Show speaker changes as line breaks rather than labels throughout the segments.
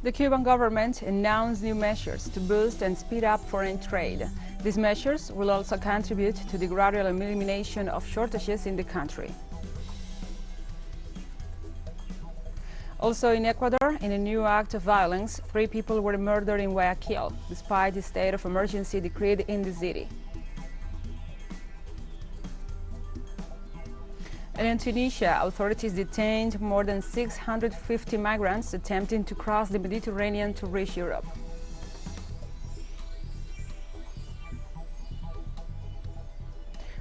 The Cuban government announced new measures to boost and speed up foreign trade. These measures will also contribute to the gradual elimination of shortages in the country. Also in Ecuador, in a new act of violence, 3 people were murdered in Guayaquil, despite the state of emergency decreed in the city. And in Tunisia, authorities detained more than 650 migrants attempting to cross the Mediterranean to reach Europe.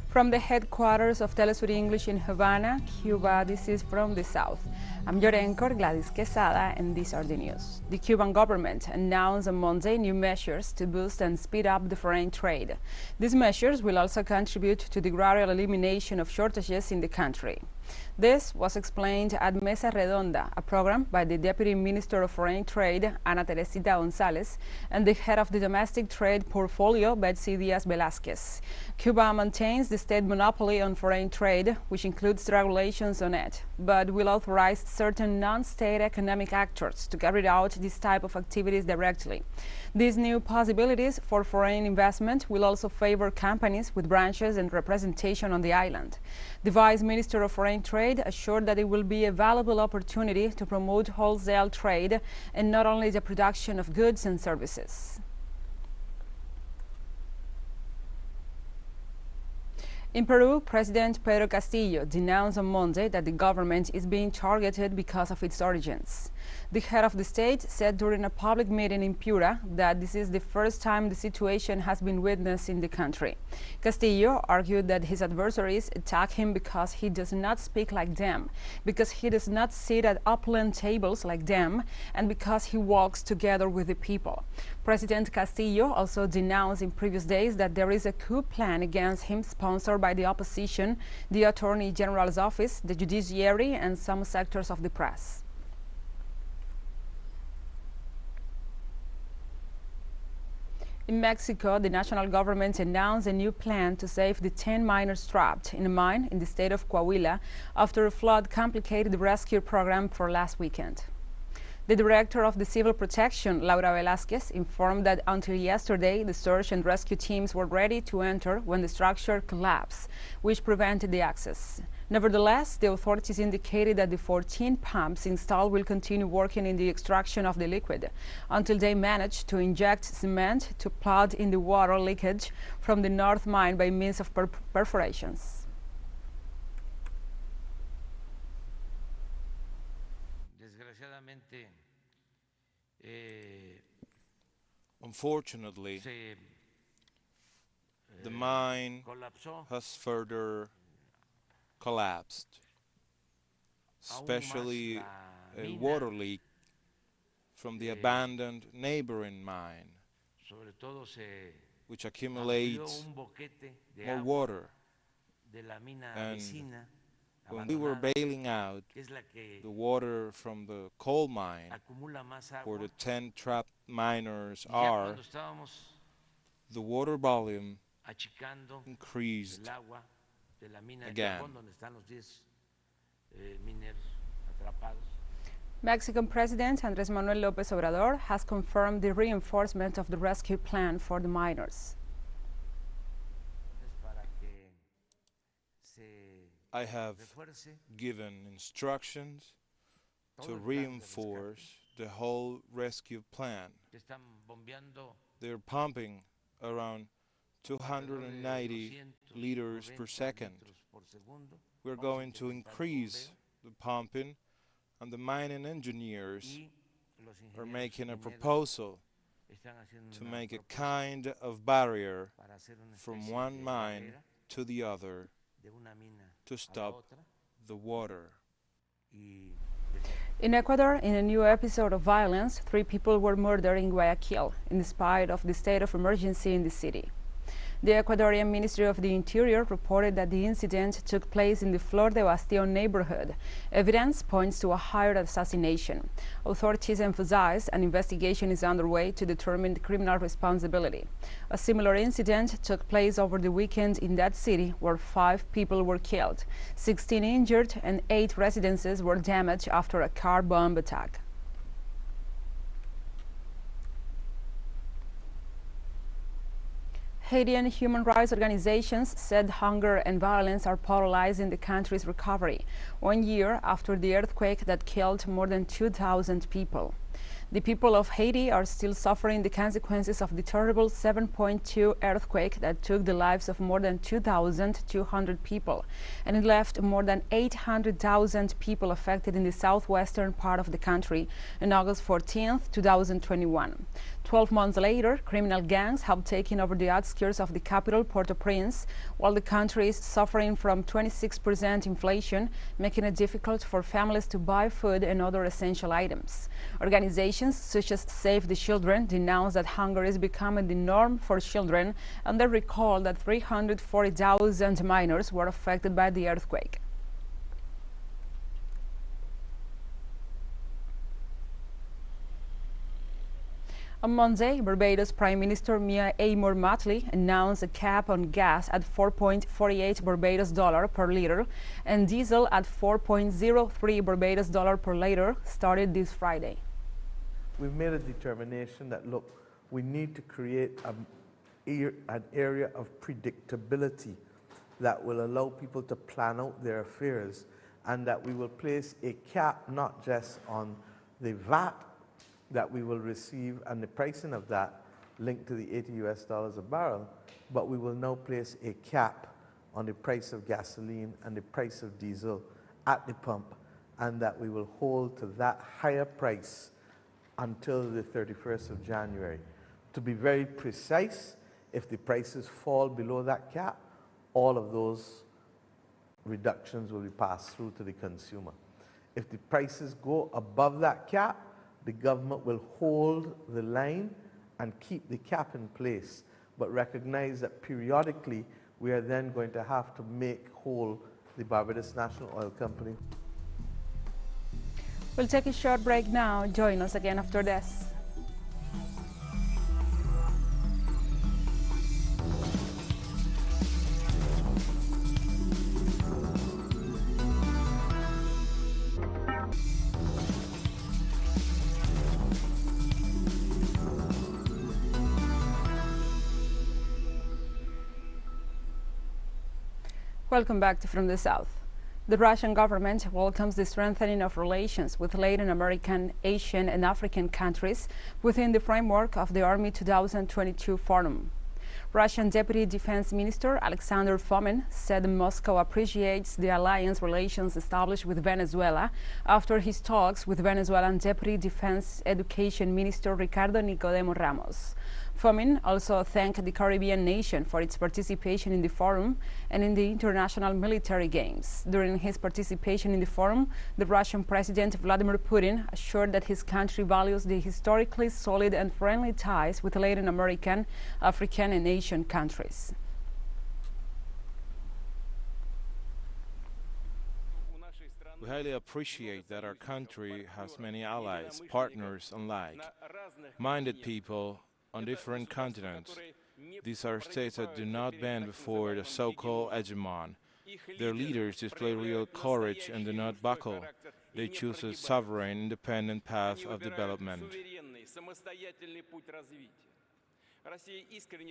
From the headquarters of TeleSUR English in Havana, Cuba, this is From the South. I'm your anchor, Gladys Quesada, and these are the news. The Cuban government announced on Monday new measures to boost and speed up the foreign trade. These measures will also contribute to the gradual elimination of shortages in the country. This was explained at Mesa Redonda, a program by the Deputy Minister of Foreign Trade, Ana Teresita González, and the head of the Domestic Trade Portfolio, Betsy Diaz Velázquez. Cuba maintains the state monopoly on foreign trade, which includes regulations on it, but will authorize certain non-state economic actors to carry out this type of activities directly. These new possibilities for foreign investment will also favor companies with branches and representation on the island. The Vice Minister of Foreign Trade assured that it will be a valuable opportunity to promote wholesale trade and not only the production of goods and services. In Peru, President Pedro Castillo denounced on Monday that the government is being targeted because of its origins. The head of the state said during a public meeting in Piura that this is the first time the situation has been witnessed in the country. Castillo argued that his adversaries attack him because he does not speak like them, because he does not sit at opulent tables like them, and because he walks together with the people. President Castillo also denounced in previous days that there is a coup plan against him sponsored by the opposition, the Attorney General's office, the judiciary, and some sectors of the press. In Mexico, the national government announced a new plan to save the 10 miners trapped in a mine in the state of Coahuila after a flood complicated the rescue program for last weekend. The director of the Civil Protection, Laura Velázquez, informed that until yesterday, the search and rescue teams were ready to enter when the structure collapsed, which prevented the access. Nevertheless, the authorities indicated that the 14 pumps installed will continue working in the extraction of the liquid until they manage to inject cement to plug in the water leakage from the north mine by means of perforations.
Unfortunately, the mine has further collapsed, especially a water leak from the abandoned neighboring mine, which accumulates more water. And when we were bailing out the water from the coal mine, where the 10 trapped miners are, the water volume increased again.
Mexican President Andrés Manuel López Obrador has confirmed the reinforcement of the rescue plan for the miners.
I have given instructions to reinforce the whole rescue plan. They're pumping around 290 liters per second. We're going to increase the pumping, and the mining engineers are making a proposal to make a kind of barrier from one mine to the other to stop the water.
In Ecuador, in a new episode of violence, 3 people were murdered in Guayaquil, in spite of the state of emergency in the city. The Ecuadorian Ministry of the Interior reported that the incident took place in the Flor de Bastion neighborhood. Evidence points to a hired assassination. Authorities emphasized an investigation is underway to determine the criminal responsibility. A similar incident took place over the weekend in that city, where 5 people were killed, 16 injured, and 8 residences were damaged after a car bomb attack. Haitian human rights organizations said hunger and violence are paralyzing the country's recovery, 1 year after the earthquake that killed more than 2,000 people. The people of Haiti are still suffering the consequences of the terrible 7.2 earthquake that took the lives of more than 2,200 people, and it left more than 800,000 people affected in the southwestern part of the country on August 14, 2021. 12 months later, criminal gangs have taken over the outskirts of the capital, Port-au-Prince, while the country is suffering from 26% inflation, making it difficult for families to buy food and other essential items. Organizations such as Save the Children denounce that hunger is becoming the norm for children, and they recall that 340,000 minors were affected by the earthquake. On Monday, Barbados Prime Minister Mia Amor Motley announced a cap on gas at $4.48 Barbados per liter and diesel at $4.03 Barbados per liter started this Friday.
We've made a determination that, look, we need to create an area of predictability that will allow people to plan out their affairs, and that we will place a cap not just on the VAT that we will receive and the pricing of that linked to the $80 a barrel, but we will now place a cap on the price of gasoline and the price of diesel at the pump, and that we will hold to that higher price until the 31st of January. To be very precise, if the prices fall below that cap, all of those reductions will be passed through to the consumer. If the prices go above that cap, the government will hold the line and keep the cap in place, but recognize that periodically we are then going to have to make whole the Barbados National Oil Company.
We'll take a short break now. Join us again after this. Welcome back to From the South. The Russian government welcomes the strengthening of relations with Latin American, Asian, and African countries within the framework of the Army 2022 Forum. Russian Deputy Defense Minister Alexander Fomin said Moscow appreciates the alliance relations established with Venezuela after his talks with Venezuelan Deputy Defense Education Minister Ricardo Nicodemo Ramos. Fomin also thanked the Caribbean nation for its participation in the forum and in the international military games. During his participation in the forum, the Russian President Vladimir Putin assured that his country values the historically solid and friendly ties with Latin American, African, and Asian countries.
We highly appreciate that our country has many allies, partners, and like-minded people on different continents. These are states that do not bend before the so-called hegemon. Their leaders display real courage and do not buckle. They choose a sovereign, independent path of development.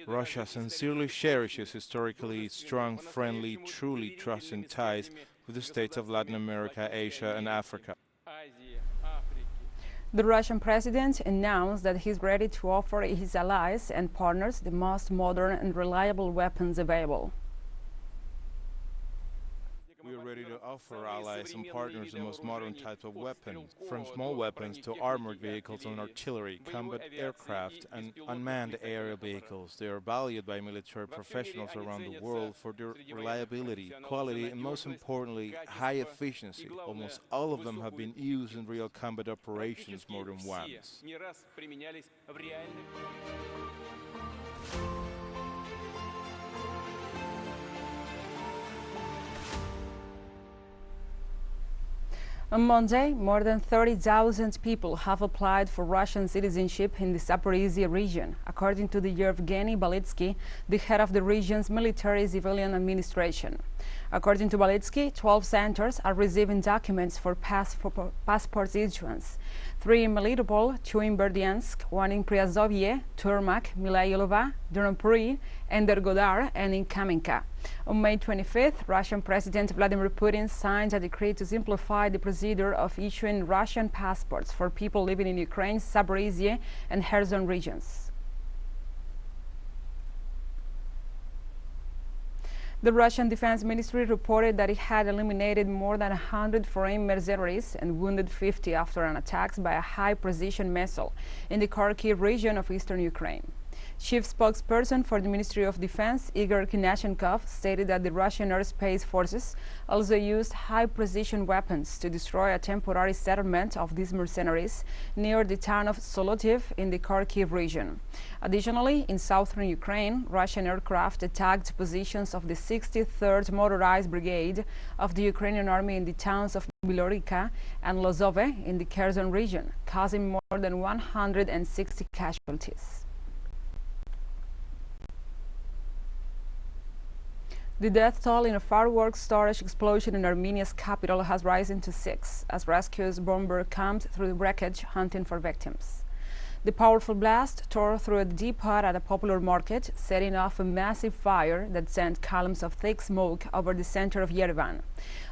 Russia sincerely cherishes historically strong, friendly, truly trusting ties with the states of Latin America, Asia, and Africa.
The Russian president announced that he's ready to offer his allies and partners the most modern and reliable weapons available.
We are ready to offer our allies and partners the most modern type of weapons, from small weapons to armored vehicles and artillery, combat aircraft, and unmanned aerial vehicles. They are valued by military professionals around the world for their reliability, quality, and most importantly, high efficiency. Almost all of them have been used in real combat operations more than once.
On Monday, more than 30,000 people have applied for Russian citizenship in the Zaporizhia region, according to the Yevgeny Balitsky, the head of the region's military civilian administration. According to Balitsky, 12 centers are receiving documents for passport issuance. 3 in Melitopol, 2 in Berdyansk, 1 in Priazovye, Turmak, Milailova, Dnipro, Energodar, and in Kamenka. On May 25th, Russian President Vladimir Putin signed a decree to simplify the procedure of issuing Russian passports for people living in Ukraine's Zaporizhzhia and Kherson regions. The Russian Defense Ministry reported that it had eliminated more than 100 foreign mercenaries and wounded 50 after an attack by a high-precision missile in the Kharkiv region of eastern Ukraine. Chief spokesperson for the Ministry of Defense, Igor Knashenkov, stated that the Russian airspace forces also used high-precision weapons to destroy a temporary settlement of these mercenaries near the town of Solotiv in the Kharkiv region. Additionally, in southern Ukraine, Russian aircraft attacked positions of the 63rd Motorized Brigade of the Ukrainian Army in the towns of Bilorika and Lozove in the Kherson region, causing more than 160 casualties. The death toll in a fireworks storage explosion in Armenia's capital has risen to 6, as rescue bombers combed through the wreckage hunting for victims. The powerful blast tore through a depot at a popular market, setting off a massive fire that sent columns of thick smoke over the center of Yerevan.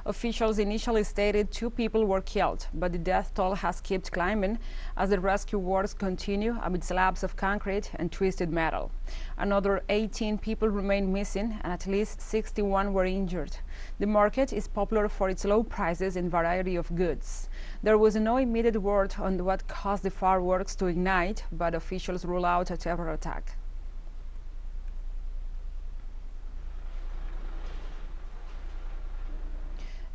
Officials initially stated 2 people were killed, but the death toll has kept climbing as the rescue works continue amid slabs of concrete and twisted metal. Another 18 people remain missing and at least 61 were injured. The market is popular for its low prices and variety of goods. There was no immediate word on what caused the fireworks to ignite, but officials rule out a terror attack.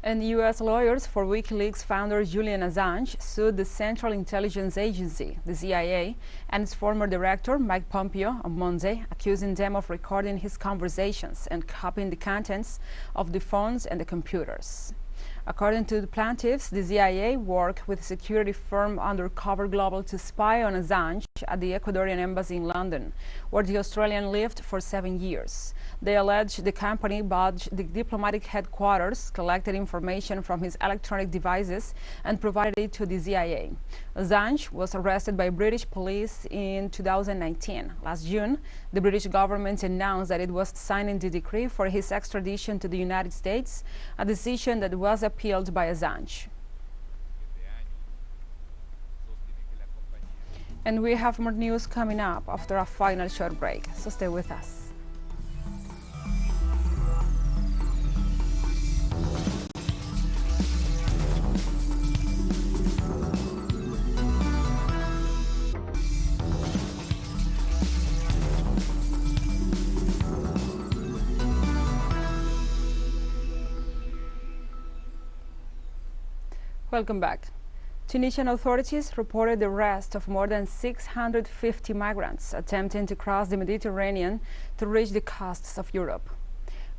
And U.S. lawyers for WikiLeaks founder Julian Assange sued the Central Intelligence Agency, the CIA, and its former director, Mike Pompeo, on Monday, accusing them of recording his conversations and copying the contents of the phones and the computers. According to the plaintiffs, the CIA worked with security firm Undercover Global to spy on Assange at the Ecuadorian embassy in London, where the Australian lived for 7 years. They allege the company bought the diplomatic headquarters, collected information from his electronic devices, and provided it to the CIA. Assange was arrested by British police in 2019. Last June, the British government announced that it was signing the decree for his extradition to the United States, a decision that was appealed by Assange. And we have more news coming up after a final short break, so stay with us. Welcome back. Tunisian authorities reported the arrest of more than 650 migrants attempting to cross the Mediterranean to reach the coasts of Europe.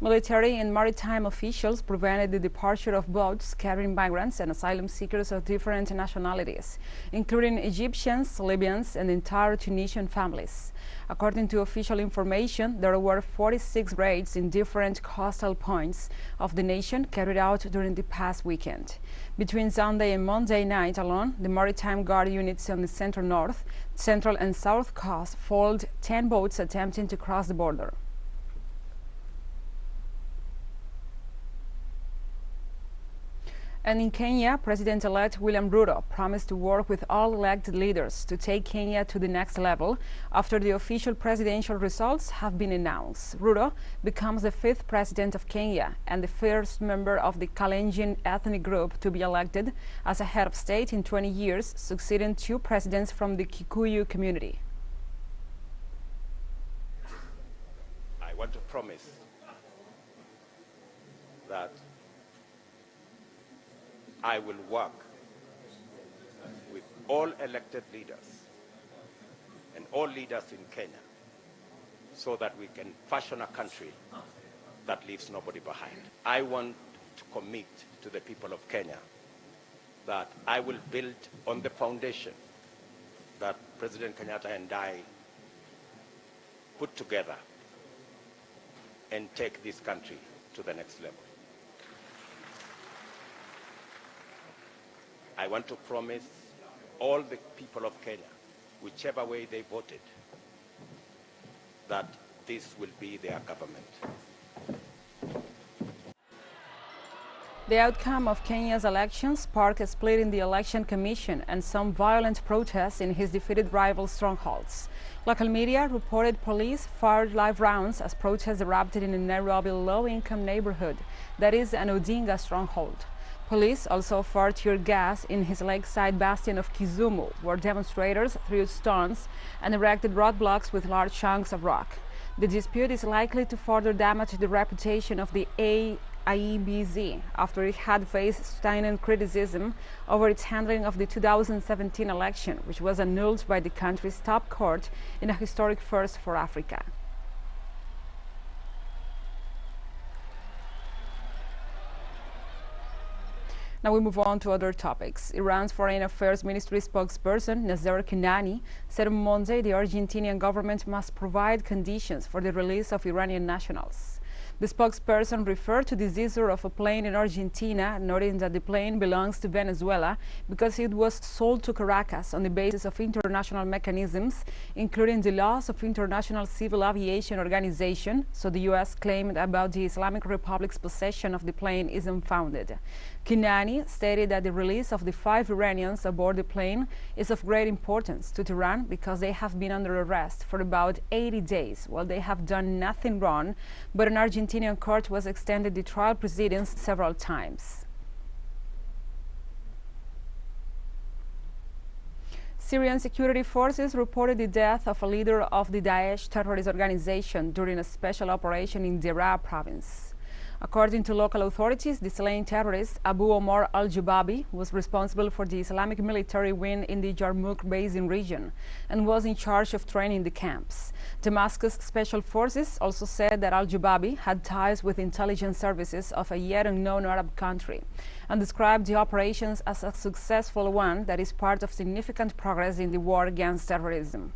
Military and maritime officials prevented the departure of boats carrying migrants and asylum seekers of different nationalities, including Egyptians, Libyans, and entire Tunisian families. According to official information, there were 46 raids in different coastal points of the nation carried out during the past weekend. Between Sunday and Monday night alone, the Maritime Guard units on the Central North, Central and South coast foiled 10 boats attempting to cross the border. And in Kenya, President-elect William Ruto promised to work with all elected leaders to take Kenya to the next level after the official presidential results have been announced. Ruto becomes the 5th president of Kenya and the first member of the Kalenjin ethnic group to be elected as a head of state in 20 years, succeeding 2 presidents from the Kikuyu community.
I want to promise that I will work with all elected leaders and all leaders in Kenya so that we can fashion a country that leaves nobody behind. I want to commit to the people of Kenya that I will build on the foundation that President Kenyatta and I put together and take this country to the next level. I want to promise all the people of Kenya, whichever way they voted, that this will be their government.
The outcome of Kenya's elections sparked a split in the election commission and some violent protests in his defeated rival strongholds. Local media reported police fired live rounds as protests erupted in a Nairobi low-income neighborhood that is an Odinga stronghold. Police also fired tear gas in his lakeside bastion of Kisumu, where demonstrators threw stones and erected roadblocks with large chunks of rock. The dispute is likely to further damage the reputation of the IEBC after it had faced stunning criticism over its handling of the 2017 election, which was annulled by the country's top court in a historic first for Africa. Now we move on to other topics. Iran's Foreign Affairs Ministry spokesperson, Nazar Kanani, said on Monday the Argentinian government must provide conditions for the release of Iranian nationals. The spokesperson referred to the seizure of a plane in Argentina, noting that the plane belongs to Venezuela because it was sold to Caracas on the basis of international mechanisms, including the laws of International Civil Aviation Organization, so the U.S. claimed about the Islamic Republic's possession of the plane is unfounded. Kinani stated that the release of the 5 Iranians aboard the plane is of great importance to Tehran because they have been under arrest for about 80 days while they have done nothing wrong, but an Argentinian court was extended the trial proceedings several times. Syrian security forces reported the death of a leader of the Daesh terrorist organization during a special operation in Deraa province. According to local authorities, the slain terrorist Abu Omar al-Jubabi was responsible for the Islamic military wing in the Yarmouk Basin region and was in charge of training the camps. Damascus special forces also said that al-Jubabi had ties with intelligence services of a yet unknown Arab country and described the operations as a successful one that is part of significant progress in the war against terrorism.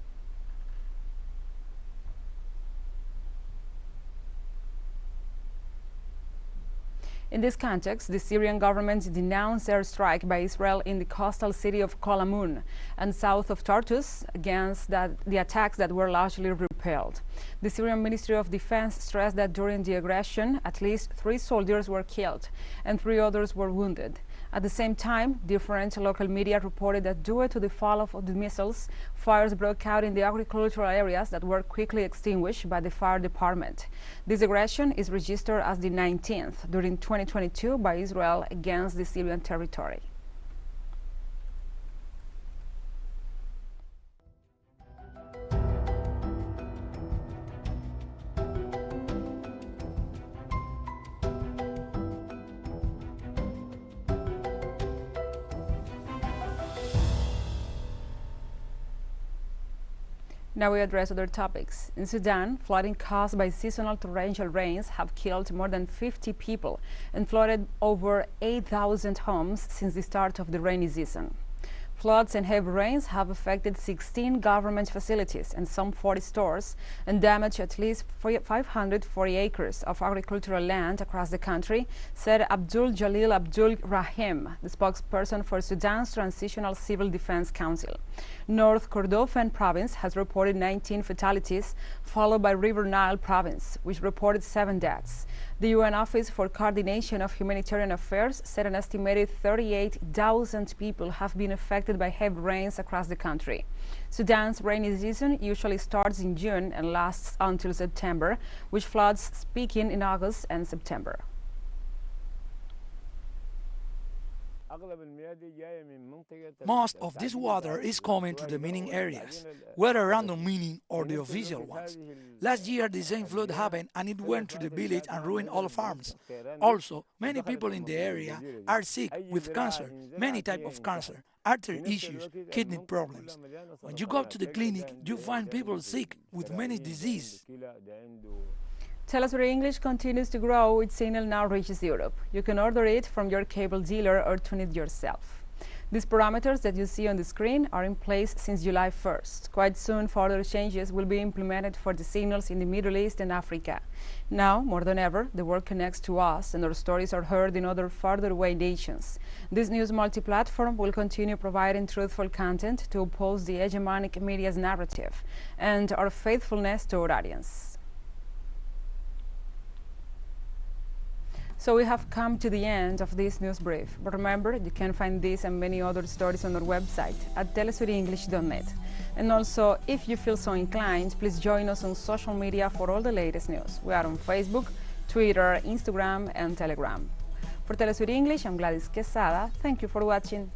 In this context, the Syrian government denounced airstrike by Israel in the coastal city of Kolamun and south of Tartus against the attacks that were largely repelled. The Syrian Ministry of Defense stressed that during the aggression, at least 3 soldiers were killed and 3 others were wounded. At the same time, different local media reported that due to the fall of the missiles, fires broke out in the agricultural areas that were quickly extinguished by the fire department. This aggression is registered as the 19th during 2022 by Israel against the Syrian territory. Now we address other topics. In Sudan, flooding caused by seasonal torrential rains have killed more than 50 people and flooded over 8,000 homes since the start of the rainy season. Floods and heavy rains have affected 16 government facilities and some 40 stores and damaged at least 540 acres of agricultural land across the country, said Abdul Jalil Abdul Rahim, the spokesperson for Sudan's Transitional Civil Defense Council. North Kordofan province has reported 19 fatalities, followed by River Nile province, which reported 7 deaths. The UN Office for Coordination of Humanitarian Affairs said an estimated 38,000 people have been affected by heavy rains across the country. Sudan's rainy season usually starts in June and lasts until September, with floods peaking in August and September.
Most of this water is coming to the mining areas, whether random mining or the official ones. Last year, the same flood happened and it went to the village and ruined all farms. Also, many people in the area are sick with cancer, many types of cancer, artery issues, kidney problems. When you go to the clinic, you find people sick with many diseases.
TeleSUR English continues to grow. Its signal now reaches Europe. You can order it from your cable dealer or tune it yourself. These parameters that you see on the screen are in place since July 1st. Quite soon, further changes will be implemented for the signals in the Middle East and Africa. Now, more than ever, the world connects to us and our stories are heard in other farther away nations. This news multi-platform will continue providing truthful content to oppose the hegemonic media's narrative and our faithfulness to our audience. So we have come to the end of this news brief. But remember, you can find this and many other stories on our website at telesurenglish.net. And also, if you feel so inclined, please join us on social media for all the latest news. We are on Facebook, Twitter, Instagram, and Telegram. For TeleSUR English, I'm Gladys Quesada. Thank you for watching.